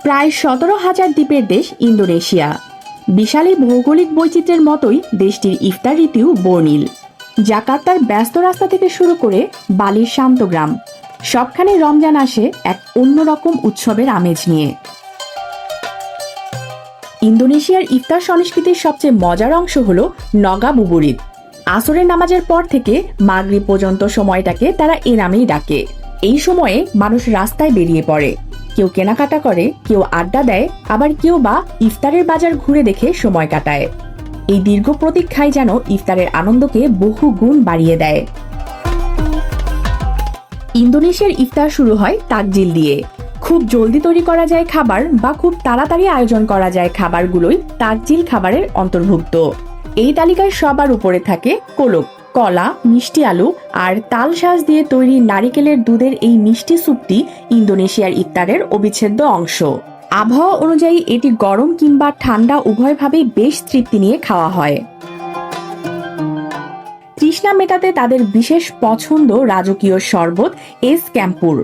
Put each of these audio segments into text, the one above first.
প্রায় 17,000 দ্বীপের দেশ ইন্দোনেশিয়া। বিশাল এই ভৌগোলিক বৈচিত্র্যের মতোই দেশটির ইফতার রীতিও বর্ণিল। জাকার্তার ব্যস্ত রাস্তা থেকে শুরু করে বালির শান্ত গ্রাম, সবখানে রমজান আসে এক অন্যরকম উৎসবের আমেজ নিয়ে। ইন্দোনেশিয়ার ইফতার সংস্কৃতির সবচেয়ে মজার অংশ হলো নগাবুবুরিত। আসরের নামাজের পর থেকে মাগরিব পর্যন্ত সময়টাকে তারা এ নামেই ডাকে। এই সময়ে মানুষ রাস্তায় বেরিয়ে পড়ে, কেউ কেনাকাটা করে, কেউ আড্ডা দেয়, আবার কেউ বা ইফতারের বাজার ঘুরে দেখে সময় কাটায়। এই দীর্ঘ প্রতীক্ষায় যেন ইফতারের আনন্দকে বহু গুণ বাড়িয়ে দেয়। ইন্দোনেশিয়ার ইফতার শুরু হয় তাকজিল দিয়ে। খুব জলদি তৈরি করা যায় খাবার বা খুব তাড়াতাড়ি আয়োজন করা যায় খাবারগুলোই তাকজিল খাবারের অন্তর্ভুক্ত। এই তালিকায় সবার উপরে থাকে কোলক, কলা, মিষ্টি আলু আর তাল শাঁস দিয়ে তৈরি নারিকেলের দুধের এই মিষ্টি স্যুপটি ইন্দোনেশিয়ার ইফতারের অবিচ্ছেদ্য অংশ। আবহাওয়া অনুযায়ী এটি গরম কিংবা ঠান্ডা উভয়ভাবেই বেশ তৃপ্তি নিয়ে খাওয়া হয়। তৃষ্ণা মেটাতে তাদের বিশেষ পছন্দ রাজকীয় শরবত এস ক্যাম্পুর।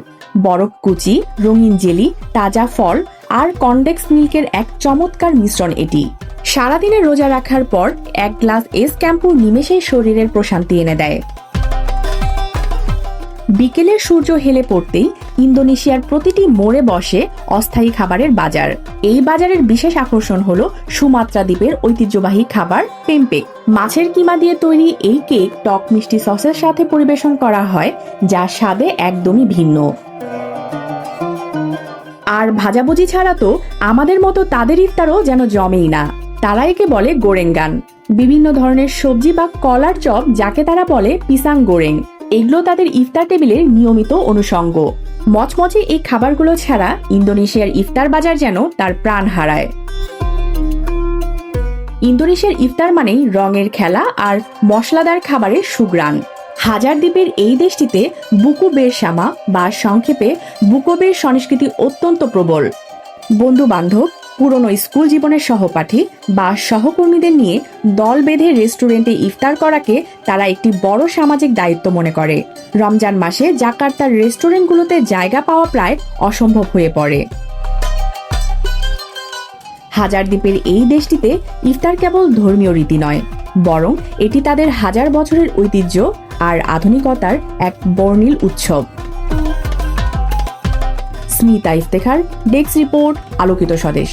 বরফ কুচি, রঙিন জেলি, তাজা ফল আর কনডেক্স মিল্কের এক চমৎকার মিশ্রণ এটি। সারাদিনে রোজা রাখার পর এক গ্লাস এস ক্যাম্পুর নিমেষেই শরীরের প্রশান্তি এনে দেয়। বিকেলের সূর্য হেলে পড়তেই ইন্দোনেশিয়ার প্রতিটি মোড়ে বসে অস্থায়ী খাবারের বাজার। এই বাজারের বিশেষ আকর্ষণ হলো সুমাত্রা দ্বীপের ঐতিহ্যবাহী খাবার পেম্পেক। মাছের কিমা দিয়ে তৈরি এই কেক টক মিষ্টি সসের সাথে পরিবেশন করা হয়, যা স্বাদে একদমই ভিন্ন। আর ভাজাভুজি ছাড়া তো আমাদের মতো তাদের ইফতারও যেন জমেই না। তারা একে বলে গোরেঙ্গান। বিভিন্ন ধরনের সবজি বা কলার চপ, যাকে তারা বলে পিসাং গোরেং, এগুলো তাদের ইফতার টেবিলের নিয়মিত অনুষঙ্গ। মচমচে এই খাবারগুলো ছাড়া ইন্দোনেশিয়ার ইফতার বাজার যেন তার প্রাণ হারায়। ইন্দোনেশিয়ার ইফতার মানেই রঙের খেলা আর মশলাদার খাবারের সুঘ্রাণ। হাজার দ্বীপের এই দেশটিতে বুকু বেরসামা বা সংক্ষেপে বুকোবের সংস্কৃতি অত্যন্ত প্রবল। বন্ধু বান্ধব, পুরনো স্কুল জীবনের সহপাঠী বা সহকর্মীদের নিয়ে দল বেঁধে রেস্টুরেন্টে ইফতার করাকে তারা একটি বড় সামাজিক দায়িত্ব মনে করে। রমজান মাসে জাকার্তার রেস্টুরেন্টগুলোতে জায়গা পাওয়া প্রায় অসম্ভব হয়ে পড়ে। হাজার দ্বীপের এই দেশটিতে ইফতার কেবল ধর্মীয় রীতি নয়, বরং এটি তাদের হাজার বছরের ঐতিহ্য আর আধুনিকতার এক বর্ণিল উৎসব। স্মিতা ইফতেখার, ডেস্ক রিপোর্ট, আলোকিত স্বদেশ।